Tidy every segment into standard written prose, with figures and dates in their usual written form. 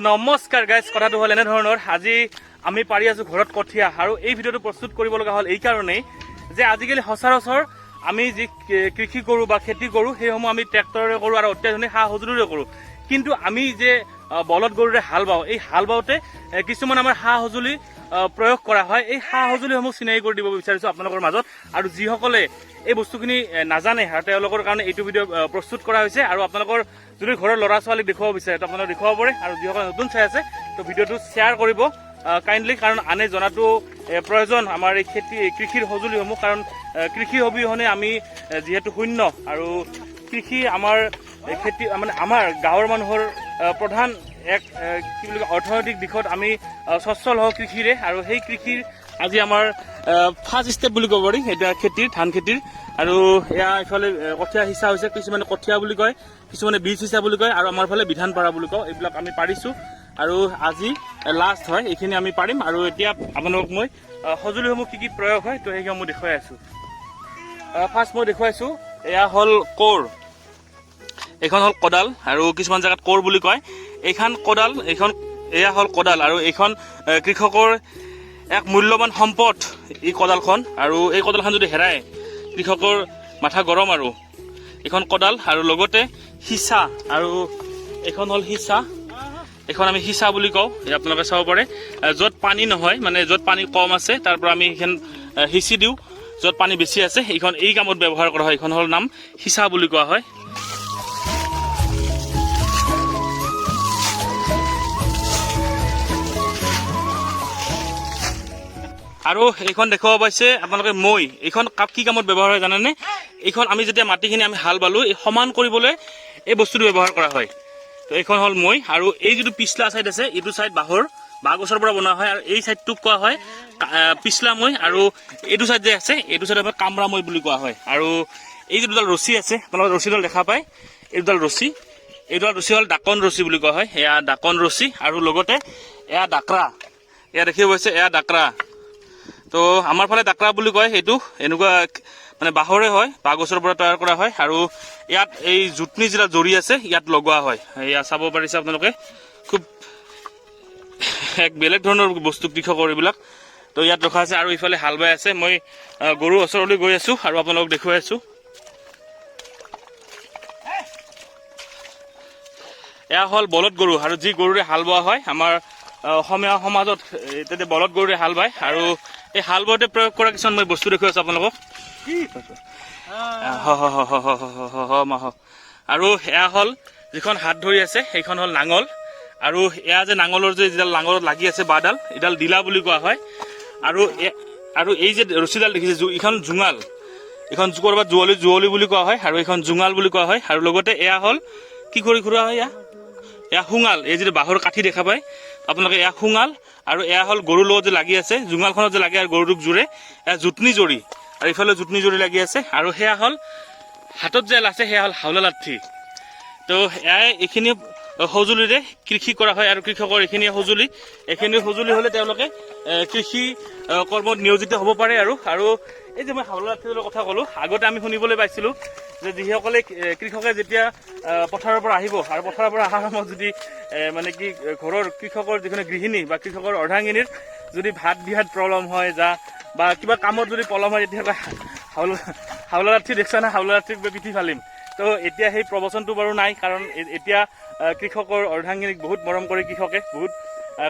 নমস্কাৰ গাইজ, কথাটো হ'ল এনেধৰণৰ। আজি আমি পাৰি আছো ঘৰত কঠীয়া, আৰু এই ভিডিঅ'টো প্ৰস্তুত কৰিব লগা হ'ল এই কাৰণেই যে আজিকালি সচৰাচৰ আমি যি কৃষি কৰোঁ বা খেতি কৰোঁ সেইসমূহ আমি ট্ৰেক্টৰেৰে কৰোঁ আৰু অত্যাধুনিক সা সঁজুলিৰে কৰোঁ। কিন্তু আমি যে বলদ গৰুৰে হাল বাওঁ, এই হাল বাওঁতে কিছুমান আমাৰ সা সঁজুলি প্ৰয়োগ কৰা হয়। এই সা সঁজুলিসমূহ চিনাকি কৰি দিব বিচাৰিছোঁ আপোনালোকৰ মাজত, আৰু যিসকলে এই বস্তুখিনি নাজানে আৰু তেওঁলোকৰ কাৰণে এইটো ভিডিঅ' প্ৰস্তুত কৰা হৈছে। আৰু আপোনালোকৰ যদি ঘৰৰ ল'ৰা ছোৱালীক দেখুৱাব বিচাৰে তো আপোনালোকে দেখুৱাব পাৰে, আৰু যিসকলে নতুন চাই আছে তো ভিডিঅ'টো শ্বেয়াৰ কৰিব কাইণ্ডলি, কাৰণ আনে জনাটো প্ৰয়োজন আমাৰ এই কৃষিৰ সঁজুলিসমূহ। কাৰণ কৃষি অবিহনে আমি যিহেতু শূন্য, আৰু কৃষি আমাৰ খেতি মানে আমাৰ গাঁৱৰ মানুহৰ প্ৰধান এক কি বুলি কয় অৰ্থনৈতিক দিশত আমি স্বচ্ছল হওঁ কৃষিৰে। আৰু সেই কৃষিৰ আজি আমাৰ ফাৰ্ষ্ট ষ্টেপ বুলি ক'ব পাৰি এতিয়া খেতিৰ, ধান খেতিৰ। আৰু এয়া এইফালে কঠীয়া সিঁচা হৈছে, কিছুমানে কঠীয়া বুলি কয়, কিছুমানে বীজ সিঁচা বুলি কয়, আৰু আমাৰ ফালে বিধান পাৰা বুলি কওঁ। এইবিলাক আমি পাৰিছোঁ আৰু আজি লাষ্ট হয়, এইখিনি আমি পাৰিম। আৰু এতিয়া আপোনালোকক মই সঁজুলিসমূহ কি কি প্ৰয়োগ হয় তো সেইসমূহ দেখুৱাই আছোঁ। ফাৰ্ষ্ট মই দেখুৱাইছোঁ, এয়া হ'ল কোৰ, এইখন হ'ল কোদাল, আৰু কিছুমান জেগাত কোৰ বুলি কয়। এইখন কোদাল, এয়া হ'ল কোদাল, আৰু এইখন কৃষকৰ এক মূল্যৱান সম্পদ এই কোদালখন। আৰু এই কোদালখন যদি হেৰাই কৃষকৰ মাথা গৰম। আৰু এইখন কোদাল, আৰু লগতে সিঁচা, আৰু এইখন হ'ল সিঁচা, এইখন আমি সিঁচা বুলি কওঁ। আপোনালোকে চাব পাৰে য'ত পানী নহয়, মানে য'ত পানী কম আছে তাৰ পৰা আমি সেইখন সিঁচি দিওঁ, য'ত পানী বেছি আছে এইখন এই কামত ব্যৱহাৰ কৰা হয়। এইখন হ'ল নাম সিঁচা বুলি কোৱা হয়। আৰু এইখন দেখুৱাব পাইছে আপোনালোকে মৈ, এইখন কি কামত ব্যৱহাৰ হয় জানেনে? এইখন আমি যেতিয়া মাটিখিনি আমি হাল বালোঁ এই সমান কৰিবলৈ এই বস্তুটো ব্যৱহাৰ কৰা হয়। তো এইখন হ'ল মৈ, আৰু এই যিটো পিছলা ছাইড আছে এইটো ছাইড বাঁহ গছৰ পৰা বনোৱা হয়, আৰু এই ছাইডটোক কোৱা হয় পিছলা মৈ, আৰু এইটো ছাইড যে আছে এইটো ছাইড আমাৰ কামৰা মৈ বুলি কোৱা হয়। আৰু এই যে দুডাল ৰছী আছে আপোনালোকে ৰছীডাল দেখা পায়, এই দুডাল ৰছী হ'ল ডাকন ৰছী বুলি কোৱা হয়। এয়া ডাকন ৰছী, আৰু লগতে এয়া ডাকৰা, এয়া দেখিব পাইছে এয়া ডাকৰা। তো আমাৰ ফালে ডাকৰা বুলি কয়। সেইটো এনেকুৱা মানে বাঁহৰে হয়, বাঁহ গছৰ পৰা তৈয়াৰ কৰা হয়। আৰু ইয়াত এই জুটনি যিটা জৰি আছে ইয়াত লগোৱা হয়। এয়া চাব পাৰিছে আপোনালোকে, খুব এক বেলেগ ধৰণৰ বস্তু কৃষকৰ এইবিলাক। তো ইয়াত ৰখা আছে, আৰু ইফালে হাল বাই আছে। মই গৰুৰ ওচৰলৈ গৈ আছোঁ আৰু আপোনালোকক দেখুৱাই আছোঁ। এয়া হ'ল বলদ গৰু, আৰু যি গৰুৰে হাল বোৱা হয় আমাৰ অসমীয়া সমাজত তেতিয়া বলদ গৰুৰে হাল বায়। আৰু এই হাল বাওঁতে প্ৰয়োগ কৰা কিছুমান মই বস্তু দেখুৱাই আছোঁ আপোনালোকক। আৰু এয়া হ'ল যিখন হাত ধৰি আছে সেইখন হ'ল নাঙল, আৰু এয়া যে নাঙলৰ যিডাল নাঙলত লাগি আছে বাঁহডাল, এইডাল ডিলা বুলি কোৱা হয়। আৰু এই যে ৰছীডাল দেখিছে এইখন জোঙাল, এইখন ক'ৰবাত জুৱলি বুলি কোৱা হয়, আৰু এইখন জোঙাল বুলি কোৱা হয়। আৰু লগতে এয়া হ'ল কি কৰি ঘূৰা হয়, এয়া শুঙাল, এই যিটো বাঁহৰ কাঠি দেখা পায় আপোনালোকে, এয়া শুঙাল। আৰু এয়া হ'ল গৰুৰ লগত যে লাগি আছে, জোঙালখনত যে লাগে আৰু গৰুটোক জোৰে, এয়া জুটনি জৰি, আৰু ইফালে জুটনি জৰি লাগি আছে। আৰু সেয়া হ'ল হাতত যে আছে সেয়া হ'ল হাওলা লাঠি। তো এইখিনি সঁজুলিৰে কৃষি কৰা হয়, আৰু কৃষকৰ এইখিনি সঁজুলি হ'লে তেওঁলোকে কৃষি কৰ্মত নিয়োজিত হ'ব পাৰে। আৰু এই যে মই হাওলা লাঠিৰ কথা ক'লোঁ, আগতে আমি শুনিবলৈ পাইছিলোঁ যে যিসকলে কৃষকে যেতিয়া পথাৰৰ পৰা আহিব, আৰু পথাৰৰ পৰা অহাৰ সময়ত যদি মানে কি ঘৰৰ কৃষকৰ যিখিনি গৃহিণী বা কৃষকৰ অৰ্ধাংগিনীৰ যদি ভাত দিয়াত প্ৰব্লেম হয় বা কিবা কামত যদি পলম হয়, তেতিয়াহ'লে হাওলা লাঠি দেখছা না, হাওলা লাঠিক পিঠি ফালিম। তো এতিয়া সেই প্ৰবচনটো বাৰু নাই, কাৰণ এতিয়া কৃষকৰ অৰ্ধাংগিনীক বহুত মৰম কৰে কৃষকে বহুত,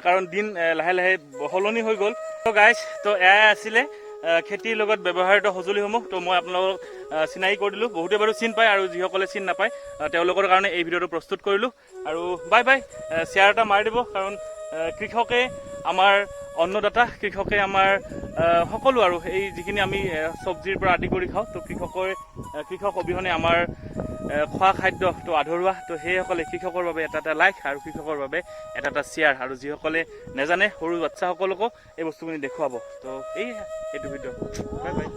কাৰণ দিন লাহে লাহে সলনি হৈ গ'ল। তো গাইজ, তো এয়াই আছিলে খেতিৰ লগত ব্যৱহৃত সঁজুলিসমূহ। তো মই আপোনালোকক চিনাকি কৰি দিলোঁ, বহুতে বাৰু চিন পায়, আৰু যিসকলে চিন নাপায় তেওঁলোকৰ কাৰণে এই ভিডিঅ'টো প্ৰস্তুত কৰিলোঁ। আৰু বাই শ্বেয়াৰ এটা মাৰি দিব, কাৰণ কৃষকে আমাৰ অন্নদাতা, কৃষকে আমাৰ সকলো, আৰু এই যিখিনি আমি চব্জিৰ পৰা আদি কৰি খাওঁ, তো কৃষক অবিহনে আমাৰ খোৱা খাদ্যটো আধৰুৱা। তো সেইসকলে কৃষকৰ বাবে এটা লাইক, আৰু কৃষকৰ বাবে এটা শ্বেয়াৰ, আৰু যিসকলে নাজানে সৰু বাচ্ছাসকলকো এই বস্তুখিনি দেখুৱাব। তো এইটো ভিডিঅ', বাই।